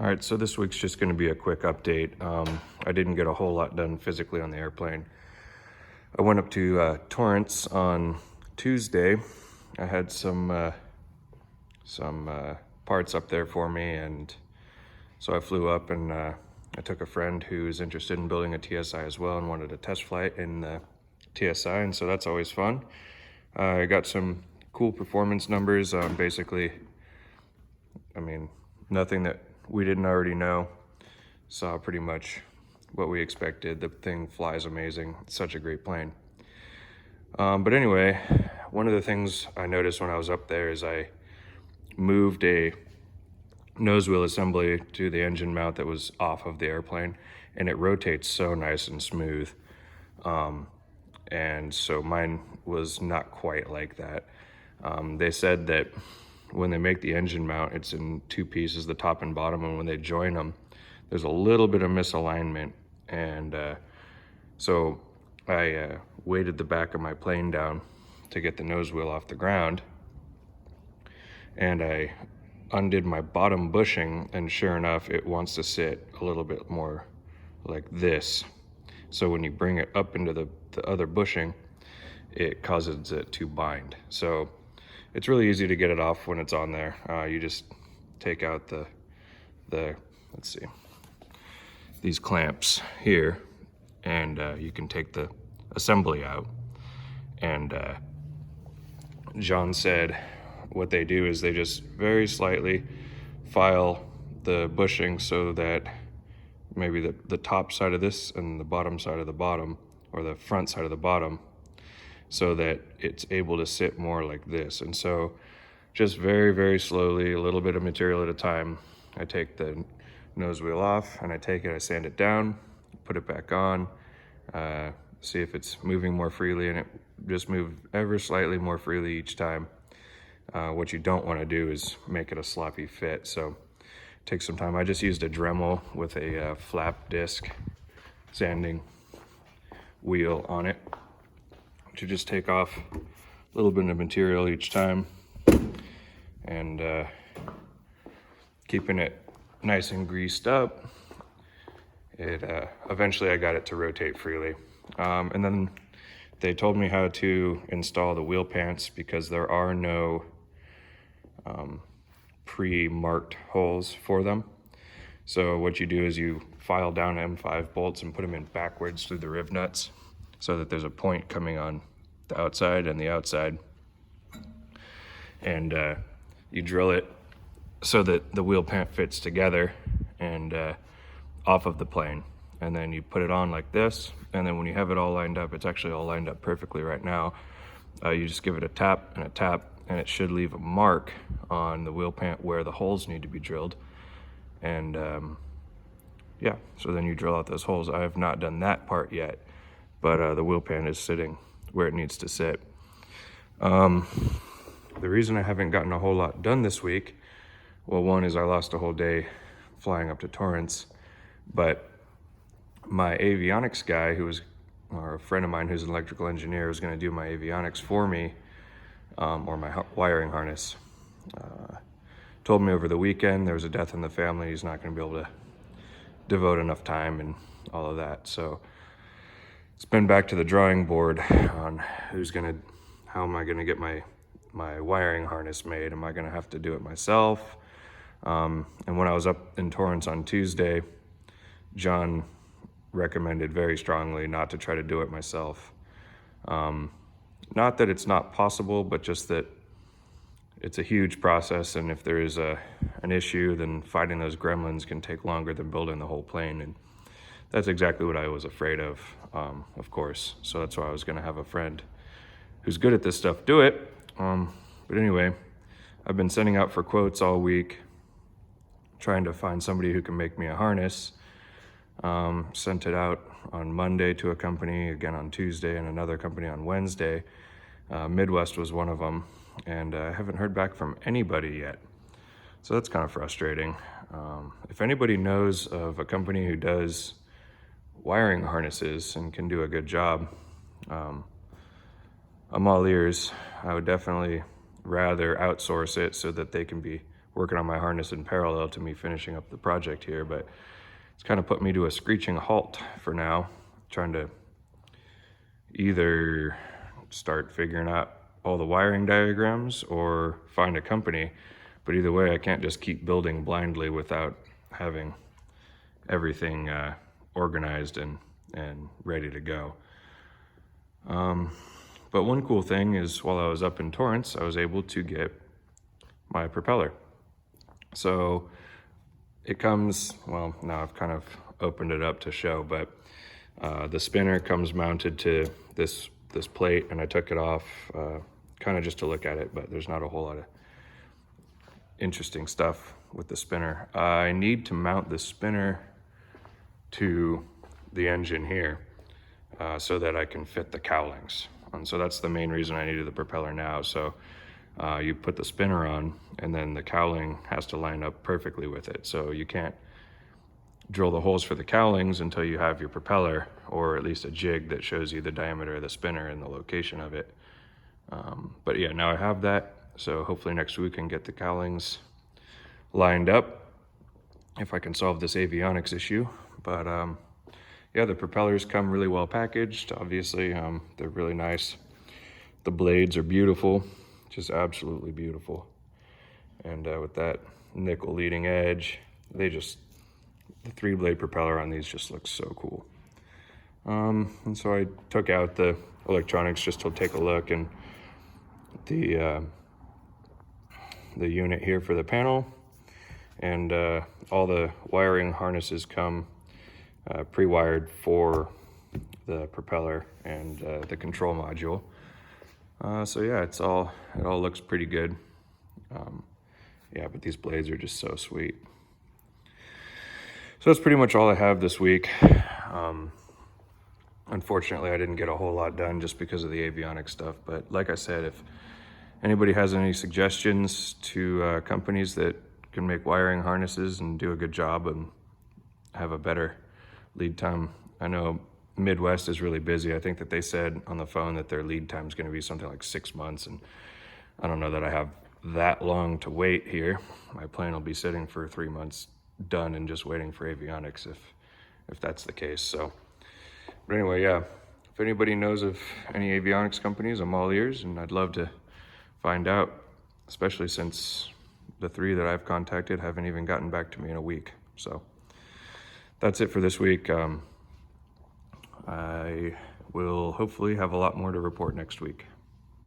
All right, so this week's just gonna be a quick update. I didn't get a whole lot done physically on the airplane. I went up to Torrance on Tuesday. I had some parts up there for me, and so I flew up and I took a friend who's interested in building a TSi as well and wanted a test flight in the TSI, and so that's always fun. I got some cool performance numbers on basically, nothing that we didn't already know. Saw pretty much what we expected. The thing flies amazing. It's such a great plane. But anyway, one of the things I noticed when I was up there is I moved a nose wheel assembly to the engine mount that was off of the airplane, and it rotates so nice and smooth. And so mine was not quite like that. They said that when they make the engine mount, it's in two pieces, the top and bottom, and when they join them, there's a little bit of misalignment. And so I weighted the back of my plane down to get the nose wheel off the ground, and I undid my bottom bushing, and sure enough, it wants to sit a little bit more like this. So when you bring it up into the other bushing, it causes it to bind. So it's really easy to get it off when it's on there. You just take out the let's see, these clamps here, and you can take the assembly out. And John said what they do is they just very slightly file the bushing so that maybe the top side of this and the bottom side of the bottom, or the front side of the bottom, so that it's able to sit more like this. And so just very, very slowly, a little bit of material at a time, I take the nose wheel off and I sand it down, put it back on, see if it's moving more freely, and it just moved ever slightly more freely each time. What you don't want to do is make it a sloppy fit, so take some time. I just used a Dremel with a flap disc sanding wheel on it to just take off a little bit of material each time, and keeping it nice and greased up. It eventually I got it to rotate freely, and then they told me how to install the wheel pants, because there are no pre-marked holes for them. So what you do is you file down M5 bolts and put them in backwards through the riv nuts, so that there's a point coming on the outside and the outside. And you drill it so that the wheel pant fits together and off of the plane. And then you put it on like this, and then when you have it all lined up, it's actually all lined up perfectly right now, you just give it a tap and a tap, and it should leave a mark on the wheel pant where the holes need to be drilled. And yeah, so then you drill out those holes. I have not done that part yet, but the wheel pant is sitting where it needs to sit. The reason I haven't gotten a whole lot done this week, well, one is I lost a whole day flying up to Torrance, but my avionics guy, or a friend of mine who's an electrical engineer, was going to do my avionics for me, or my wiring harness. Told me over the weekend there was a death in the family. He's not going to be able to devote enough time and all of that. So it's been back to the drawing board on how am I going to get my wiring harness made? Am I going to have to do it myself? And when I was up in Torrance on Tuesday, John recommended very strongly not to try to do it myself. Not that it's not possible, but just that it's a huge process, and if there is an issue, then fighting those gremlins can take longer than building the whole plane. And that's exactly what I was afraid of course. So that's why I was going to have a friend who's good at this stuff do it. But anyway, I've been sending out for quotes all week, trying to find somebody who can make me a harness. Sent it out on Monday to a company, again on Tuesday, and another company on Wednesday. Midwest was one of them, and I haven't heard back from anybody yet. So that's kind of frustrating. If anybody knows of a company who does wiring harnesses and can do a good job, I'm all ears. I would definitely rather outsource it so that they can be working on my harness in parallel to me finishing up the project here, but it's kind of put me to a screeching halt for now, trying to either start figuring out all the wiring diagrams or find a company. But either way, I can't just keep building blindly without having everything organized and ready to go. But one cool thing is, while I was up in Torrance, I was able to get my propeller. So it comes, well, now I've kind of opened it up to show, but the spinner comes mounted to this plate, and I took it off kind of just to look at it, but there's not a whole lot of interesting stuff with the spinner. I need to mount the spinner to the engine here so that I can fit the cowlings. And so that's the main reason I needed the propeller now. So you put the spinner on, and then the cowling has to line up perfectly with it. So you can't drill the holes for the cowlings until you have your propeller, or at least a jig that shows you the diameter of the spinner and the location of it. But yeah, now I have that. So hopefully next week I can get the cowlings lined up if I can solve this avionics issue. But yeah, the propellers come really well packaged. Obviously, they're really nice. The blades are beautiful, just absolutely beautiful. And with that nickel leading edge, the 3-blade propeller on these just looks so cool. And so I took out the electronics just to take a look, and the unit here for the panel, and all the wiring harnesses come pre-wired for the propeller and the control module. So yeah, it all looks pretty good. Yeah, but these blades are just so sweet. So that's pretty much all I have this week. Unfortunately, I didn't get a whole lot done just because of the avionics stuff. But like I said, if anybody has any suggestions to companies that can make wiring harnesses and do a good job and have a better lead time. I know Midwest is really busy. I think that they said on the phone that their lead time is going to be something like 6 months, and I don't know that I have that long to wait here. My plane will be sitting for 3 months done and just waiting for avionics if that's the case. So, but anyway, yeah, if anybody knows of any avionics companies, I'm all ears, and I'd love to find out, especially since the 3 that I've contacted haven't even gotten back to me in a week. So that's it for this week. I will hopefully have a lot more to report next week.